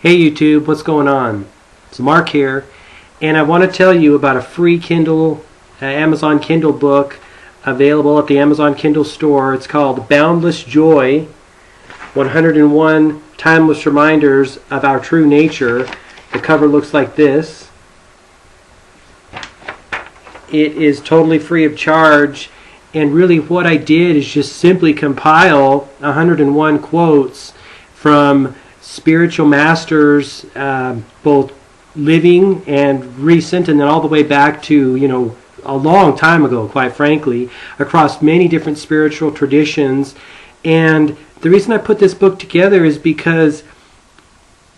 Hey YouTube, what's going on? It's Mark here, and I want to tell you about a free Amazon Kindle book available at the Amazon Kindle store. It's called Boundless Joy, 101 Timeless Reminders of Our True Nature. The cover looks like this. It is totally free of charge, and really what I did is just simply compile 101 quotes from spiritual masters, both living and recent, and then all the way back to, a long time ago, quite frankly, across many different spiritual traditions. And the reason I put this book together is because,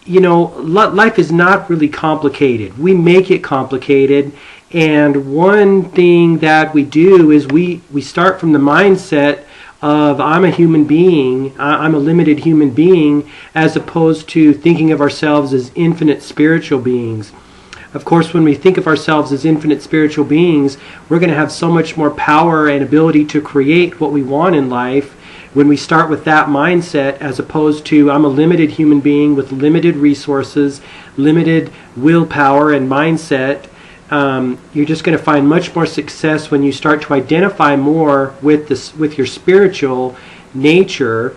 life is not really complicated. We make it complicated, and one thing that we do is we start from the mindset of I'm a human being, I'm a limited human being, as opposed to thinking of ourselves as infinite spiritual beings. Of course, when we think of ourselves as infinite spiritual beings, we're going to have so much more power and ability to create what we want in life when we start with that mindset, as opposed to I'm a limited human being with limited resources, limited willpower and mindset. You're just going to find much more success when you start to identify more with your spiritual nature.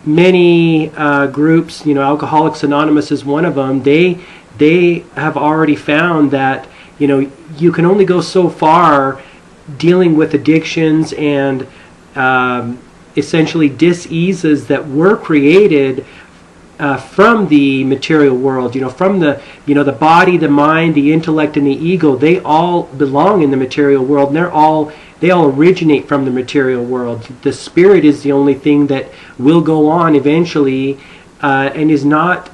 Many groups, Alcoholics Anonymous is one of them. They have already found that you can only go so far dealing with addictions and essentially diseases that were created from the material world, from the body, the mind, the intellect, and the ego. They all belong in the material world, and they all originate from the material world. The spirit is the only thing that will go on eventually, and it's not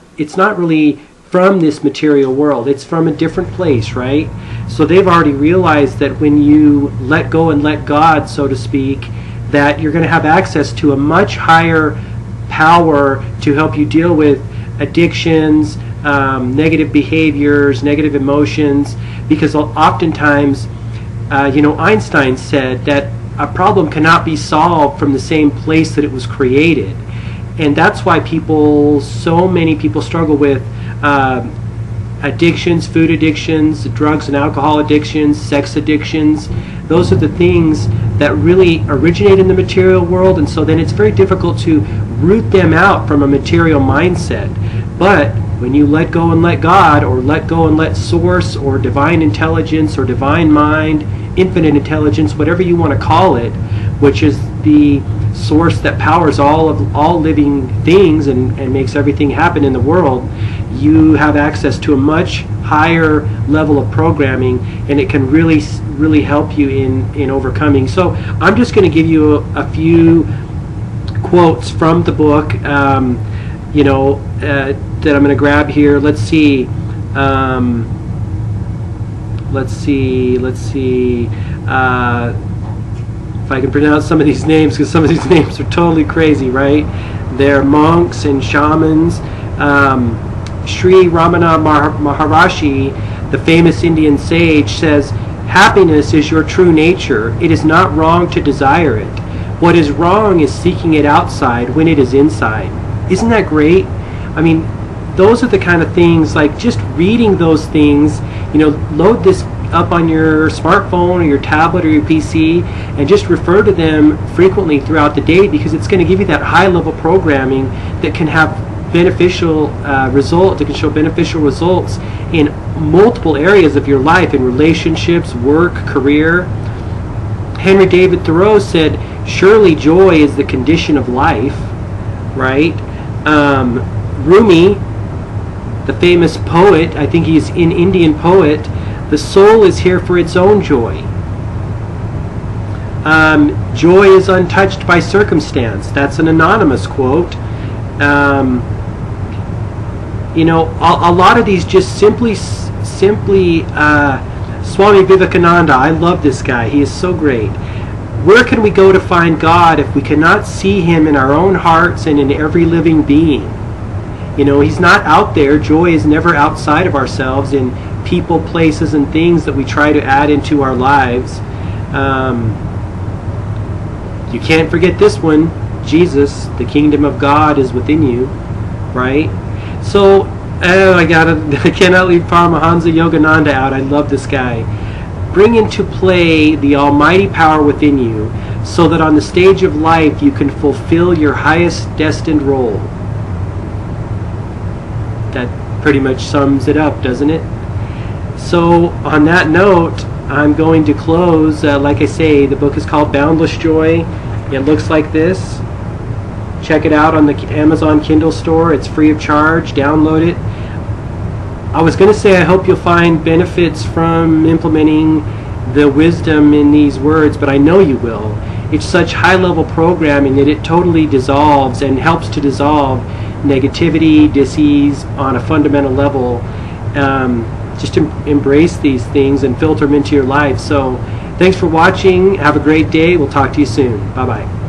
really from this material world. It's from a different place, right? So they've already realized that when you let go and let God, so to speak, that you're going to have access to a much higher power to help you deal with addictions, negative behaviors, negative emotions, because oftentimes, Einstein said that a problem cannot be solved from the same place that it was created. And that's why so many people struggle with addictions, food addictions, drugs and alcohol addictions, sex addictions. Those are the things that really originate in the material world, and so then it's very difficult to root them out from a material mindset. But when you let go and let God, or let go and let Source, or divine intelligence, or divine mind, infinite intelligence, whatever you want to call it, which is the source that powers all living things and makes everything happen in the world, you have access to a much higher level of programming, and it can really help you in overcoming. So I'm just going to give you a few quotes from the book, that I'm going to grab here. Let's see. If I can pronounce some of these names, because some of these names are totally crazy, right? They're monks and shamans. Sri Ramana Maharshi, the famous Indian sage, says, "Happiness is your true nature. It is not wrong to desire it. What is wrong is seeking it outside when it is inside." Isn't that great? I mean, those are the kind of things, like just reading those things, load this up on your smartphone or your tablet or your PC and just refer to them frequently throughout the day, because it's going to give you that high level programming that can have beneficial that can show beneficial results in multiple areas of your life, in relationships, work, career. Henry David Thoreau said, "Surely joy is the condition of life," right? Rumi, the famous poet, I think he's an Indian poet, "The soul is here for its own joy." Joy is untouched by circumstance. That's an anonymous quote. A lot of these just simply Swami Vivekananda, I love this guy. He is so great. Where can we go to find God if we cannot see Him in our own hearts and in every living being? He's not out there. Joy is never outside of ourselves, in people, places, and things that we try to add into our lives. You can't forget this one. Jesus, the kingdom of God is within you, right? So, I cannot leave Paramahansa Yogananda out. I love this guy. Bring into play the almighty power within you so that on the stage of life you can fulfill your highest destined role. That pretty much sums it up, doesn't it? So on that note, I'm going to close. Like I say, the book is called Boundless Joy. It looks like this. Check it out on the Amazon Kindle store. It's free of charge. Download it. I was going to say I hope you'll find benefits from implementing the wisdom in these words, but I know you will. It's such high-level programming that it totally dissolves and helps to dissolve negativity, dis-ease on a fundamental level. Just embrace these things and filter them into your life. So thanks for watching. Have a great day. We'll talk to you soon. Bye-bye.